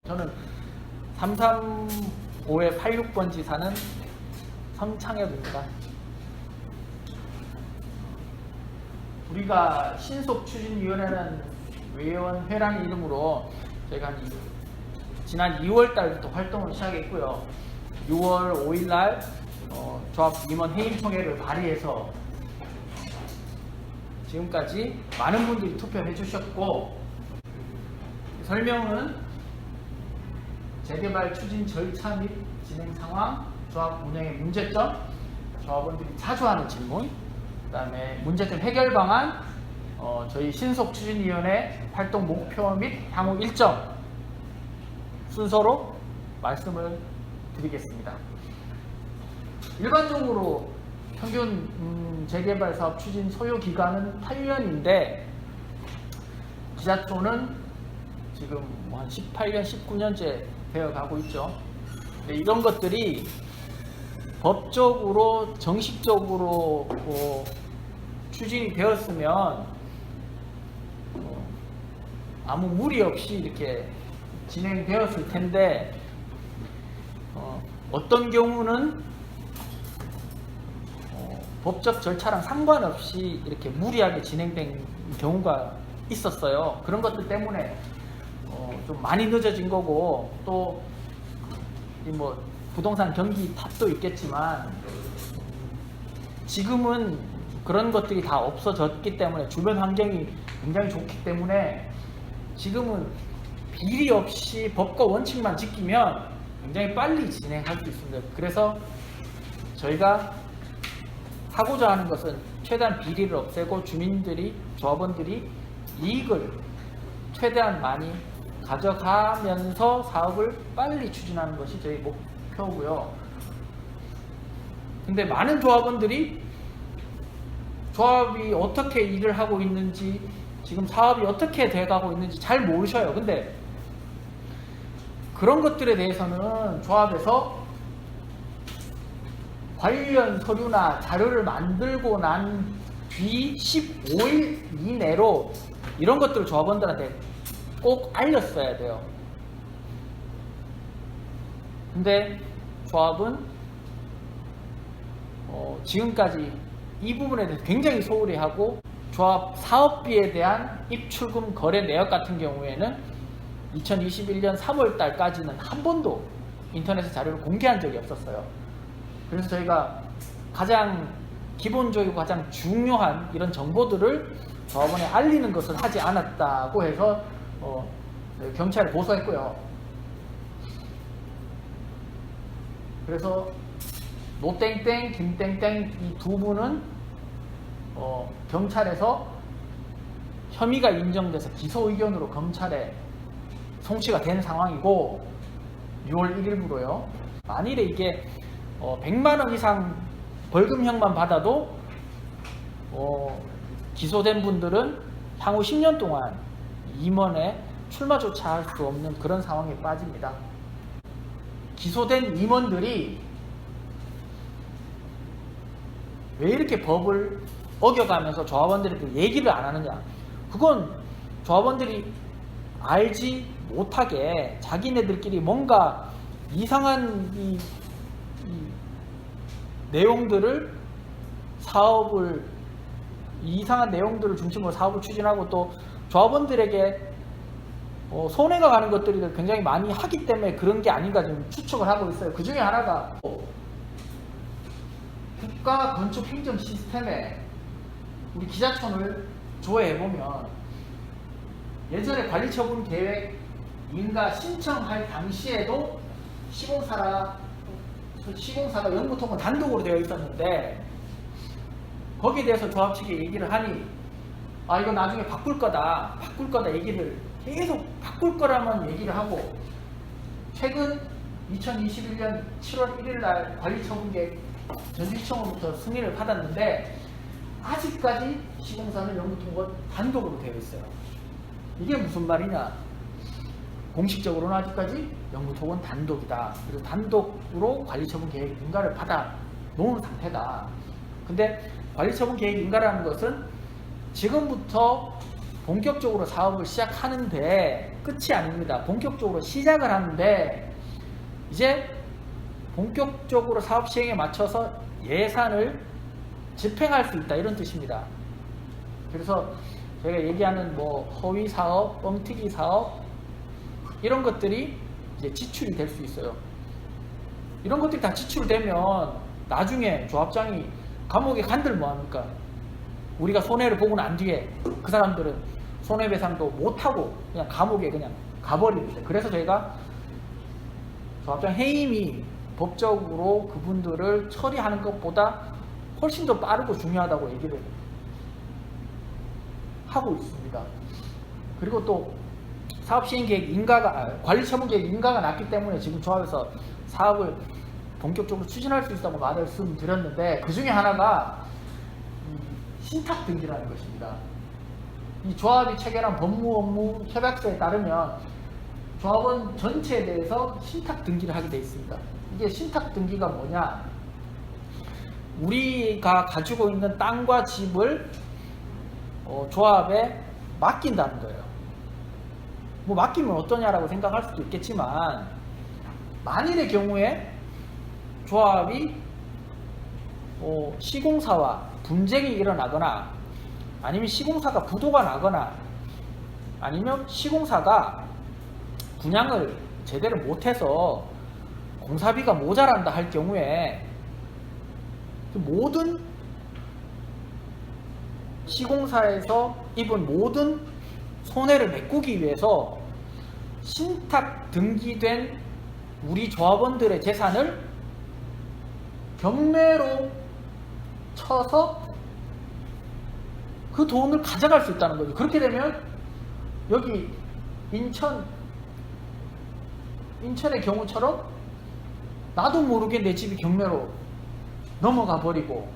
저는 335-86번 지사는 성창엽입니다. 우리가 신속추진위원회는 외원회라는 이름으로 저희가 지난 2월 달부터 활동을 시작했고요. 6월 5일 날 조합 임원 해임 총회를 발의해서 지금까지 많은 분들이 투표해 주셨고, 설명은 재개발 추진 절차 및 진행 상황, 조합 운영의 문제점, 조합원들이 자주 하는 질문, 그 다음에 문제점 해결 방안, 저희 신속추진위원회 활동 목표 및 향후 일정 순서로 말씀을 드리겠습니다. 일반적으로 평균 재개발 사업 추진 소요 기간은 8년인데 지자초는 지금 한 18년, 19년째 되어 가고 있죠. 이런 것들이 법적으로 정식적으로 추진이 되었으면 아무 무리 없이 이렇게 진행되었을 텐데 어떤 경우는 법적 절차랑 상관없이 이렇게 무리하게 진행된 경우가 있었어요. 그런 것들 때문에 좀 많이 늦어진 거고, 또 뭐 부동산 경기 탓도 있겠지만 지금은 그런 것들이 다 없어졌기 때문에 주변 환경이 굉장히 좋기 때문에 지금은 비리 없이 법과 원칙만 지키면 굉장히 빨리 진행할 수 있습니다. 그래서 저희가 하고자 하는 것은 최대한 비리를 없애고 주민들이, 조합원들이 이익을 최대한 많이 가져가면서 사업을 빨리 추진하는 것이 저희 목표고요. 근데 많은 조합원들이 조합이 어떻게 일을 하고 있는지, 지금 사업이 어떻게 돼가고 있는지 잘 모르셔요. 근데 그런 것들에 대해서는 조합에서 관련 서류나 자료를 만들고 난 뒤 15일 이내로 이런 것들을 조합원들한테 꼭 알렸어야 돼요. 근데 조합은 지금까지 이 부분에 대해서 굉장히 소홀히하고, 조합 사업비에 대한 입출금 거래 내역 같은 경우에는 2021년 3월 달까지는 한 번도 인터넷에 자료를 공개한 적이 없었어요. 그래서 저희가 가장 기본적이고 가장 중요한 이런 정보들을 조합원에 알리는 것을 하지 않았다고 해서 경찰에 고소했고요. 그래서 노땡땡, 김땡땡 이 두 분은 경찰에서 혐의가 인정돼서 기소 의견으로 검찰에 송치가 된 상황이고, 6월 1일부로요. 만일에 이게 100만 원 이상 벌금형만 받아도 기소된 분들은 향후 10년 동안 임원에 출마조차 할 수 없는 그런 상황에 빠집니다. 기소된 임원들이 왜 이렇게 법을 어겨가면서 조합원들에게 얘기를 안 하느냐? 그건 조합원들이 알지 못하게 자기네들끼리 뭔가 이상한 이 내용들을, 이상한 내용들을 중심으로 사업을 추진하고, 또 조합원들에게 손해가 가는 것들이 굉장히 많이 하기 때문에 그런 게 아닌가 지금 추측을 하고 있어요. 그 중에 하나가 국가 건축 행정 시스템에 우리 기자촌을 조회해보면 예전에 관리처분 계획 인가 신청할 당시에도 시공사가 영무통은 단독으로 되어 있었는데, 거기에 대해서 조합 측에 얘기를 하니 이거 나중에 바꿀 거다 얘기를 계속 바꿀 거라만 얘기를 하고, 최근 2021년 7월 1일 날 관리처분계획 전시청으로부터 승인을 받았는데 아직까지 시공사는 영무통은 단독으로 되어 있어요. 이게 무슨 말이냐? 공식적으로는 아직까지 영무통은 단독이다. 그래서 단독으로 관리처분 계획 인가를 받아 놓은 상태다. 근데 관리처분 계획 인가라는 것은 지금부터 본격적으로 사업을 시작하는데 끝이 아닙니다. 본격적으로 시작을 하는데 이제 본격적으로 사업 시행에 맞춰서 예산을 집행할 수 있다 이런 뜻입니다. 그래서 제가 얘기하는 뭐 허위 사업, 뻥튀기 사업 이런 것들이 이제 지출이 될 수 있어요. 이런 것들이 다 지출되면 나중에 조합장이 감옥에 간들 뭐합니까? 우리가 손해를 보고 난 뒤에 그 사람들은 손해배상도 못하고 그냥 감옥에 그냥 가버립니다. 그래서 저희가 조합장 해임이 법적으로 그분들을 처리하는 것보다 훨씬 더 빠르고 중요하다고 얘기를 하고 있습니다. 그리고 또 사업시행계획 관리처분계획 인가가 났기 때문에 지금 조합에서 사업을 본격적으로 추진할 수 있다고 말씀드렸는데 그 중에 하나가 신탁 등기라는 것입니다. 이 조합이 체결한 법무 업무 협약서에 따르면 조합원 전체에 대해서 신탁 등기를 하게 되어 있습니다. 이게 신탁 등기가 뭐냐? 우리가 가지고 있는 땅과 집을 조합에 맡긴다는 거예요. 뭐 맡기면 어떠냐라고 생각할 수도 있겠지만 만일의 경우에 조합이 시공사와 분쟁이 일어나거나 아니면 시공사가 부도가 나거나 아니면 시공사가 분양을 제대로 못해서 공사비가 모자란다 할 경우에 모든 시공사에서 입은 모든 손해를 메꾸기 위해서 신탁 등기된 우리 조합원들의 재산을 경매로 쳐서 그 돈을 가져갈 수 있다는 거죠. 그렇게 되면 여기 인천의 경우처럼 나도 모르게 내 집이 경매로 넘어가 버리고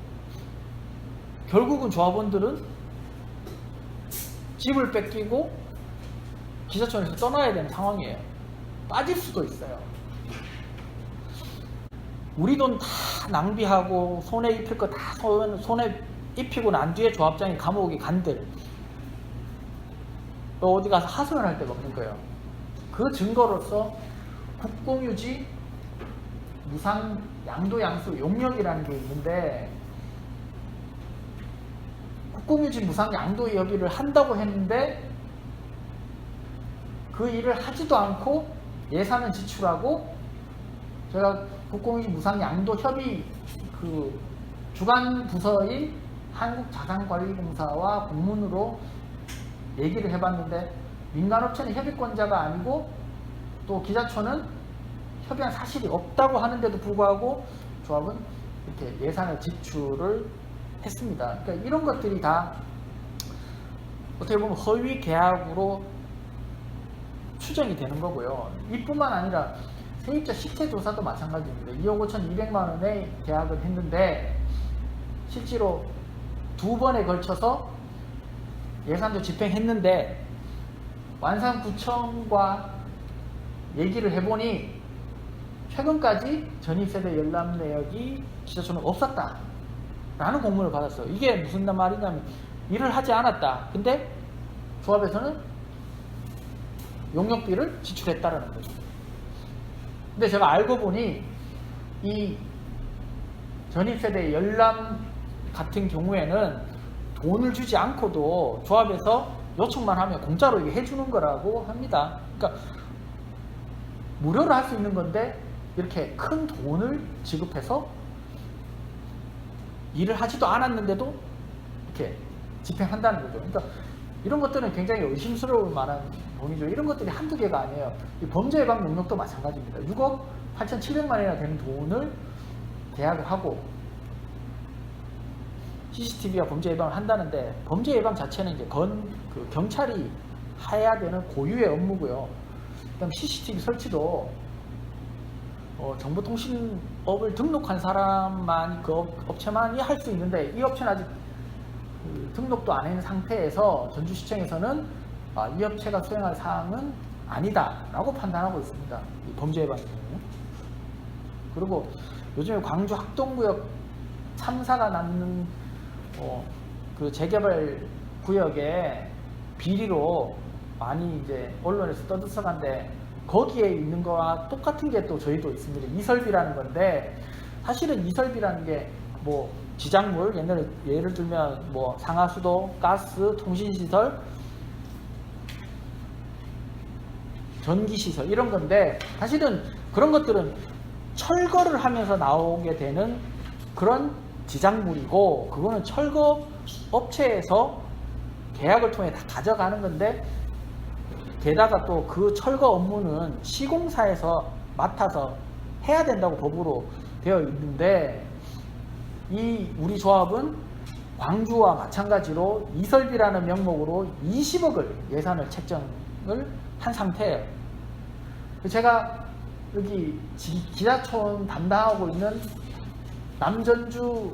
결국은 조합원들은 집을 뺏기고 기사촌에서 떠나야 되는 상황이에요. 빠질 수도 있어요. 우리 돈 다 낭비하고 손해 입힐 거 다 손해 입히고 난 뒤에 조합장이 감옥에 간들 또 어디 가서 하소연을 할 데가 없는 거예요. 그 증거로서 국공유지 무상 양도양수 용역이라는 게 있는데 국공유지 무상 양도 여기를 한다고 했는데 그 일을 하지도 않고 예산은 지출하고 제가 국공유지 무상 양도 협의 그 주관 부서인 한국자산관리공사와 공문으로 얘기를 해봤는데 민간업체는 협의권자가 아니고 또 기자촌은 협의한 사실이 없다고 하는데도 불구하고 조합은 이렇게 예산을 지출을 했습니다. 그러니까 이런 것들이 다 어떻게 보면 허위 계약으로 추정이 되는 거고요. 이뿐만 아니라 세입자 실체 조사도 마찬가지입니다. 2억 5,200만 원의 계약을 했는데 실제로 2번에 걸쳐서 예산도 집행했는데 완산구청과 얘기를 해보니 최근까지 전입세대 열람 내역이 기자촌은 없었다 라는 공문을 받았어요. 이게 무슨 말이냐면 일을 하지 않았다. 근데 조합에서는 용역비를 지출했다라는 거죠. 근데 제가 알고 보니 이 전입세대 열람 같은 경우에는 돈을 주지 않고도 조합에서 요청만 하면 공짜로 이게 해주는 거라고 합니다. 그러니까 무료로 할 수 있는 건데 이렇게 큰 돈을 지급해서 일을 하지도 않았는데도 이렇게 집행한다는 거죠. 그러니까 이런 것들은 굉장히 의심스러울 만한 돈이죠. 이런 것들이 한두 개가 아니에요. 이 범죄 예방 용역도 마찬가지입니다. 6억 8,700만 원이나 되는 돈을 계약을 하고 CCTV와 범죄 예방을 한다는데 범죄 예방 자체는 이제 경찰이 해야 되는 고유의 업무고요. 그다음 CCTV 설치도 정보통신업을 등록한 사람만 그 업체만이 할 수 있는데 이 업체는 아직 등록도 안 한 상태에서 전주시청에서는 이 업체가 수행할 사항은 아니다라고 판단하고 있습니다. 이 범죄 예방의 경우. 그리고 요즘에 광주 학동구역 참사가 났는 그 재개발 구역에 비리로 많이 이제 언론에서 떠들썩한데 거기에 있는 거와 똑같은 게 또 저희도 있습니다. 이설비라는 건데 사실은 이설비라는 게 뭐 지작물 예를 들면 뭐 상하수도, 가스, 통신시설, 전기시설 이런 건데 사실은 그런 것들은 철거를 하면서 나오게 되는 그런 지작물이고 그거는 철거 업체에서 계약을 통해 다 가져가는 건데 게다가 또 그 철거 업무는 시공사에서 맡아서 해야 된다고 법으로 되어 있는데 이 우리 조합은 광주와 마찬가지로 이설비라는 명목으로 20억을 예산을 책정을 한 상태예요. 제가 여기 기자촌 담당하고 있는 남전주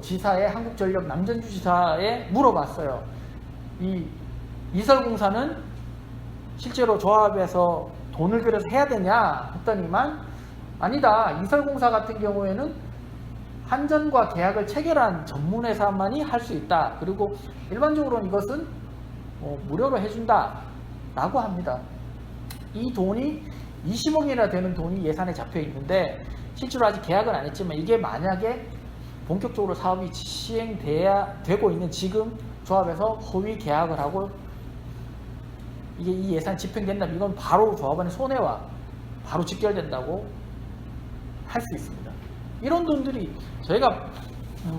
지사에 한국전력 남전주 지사에 물어봤어요. 이 이설공사는 실제로 조합에서 돈을 들여서 해야 되냐 했더니만 아니다. 이설공사 같은 경우에는 한전과 계약을 체결한 전문회사만이 할 수 있다. 그리고 일반적으로는 이것은 무료로 해준다 라고 합니다. 이 돈이 20억이나 되는 돈이 예산에 잡혀 있는데 실제로 아직 계약은 안 했지만 이게 만약에 본격적으로 사업이 시행되고 있는 지금 조합에서 허위 계약을 하고 이게 이 예산이 집행된다면 이건 바로 조합원의 손해와 바로 직결된다고 할 수 있습니다. 이런 돈들이 저희가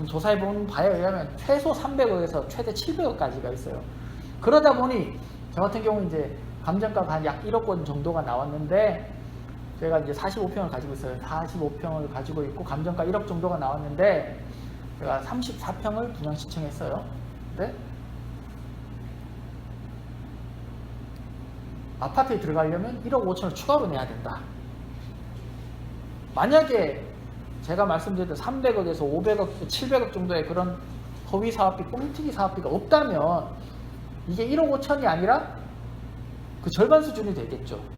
조사해 본 바에 의하면 최소 300억에서 최대 700억까지가 있어요. 그러다 보니 저 같은 경우 이제 감정가가 한 약 1억 원 정도가 나왔는데 제가 이제 45평을 가지고 있어요. 45평을 가지고 있고 감정가 1억 정도가 나왔는데 제가 34평을 분양 신청했어요. 근데 아파트에 들어가려면 1억 5천을 추가로 내야 된다. 만약에 제가 말씀드렸던 300억에서 500억, 700억 정도의 그런 허위 사업비, 뻥튀기 사업비가 없다면 이게 1억 5천이 아니라 그 절반 수준이 되겠죠.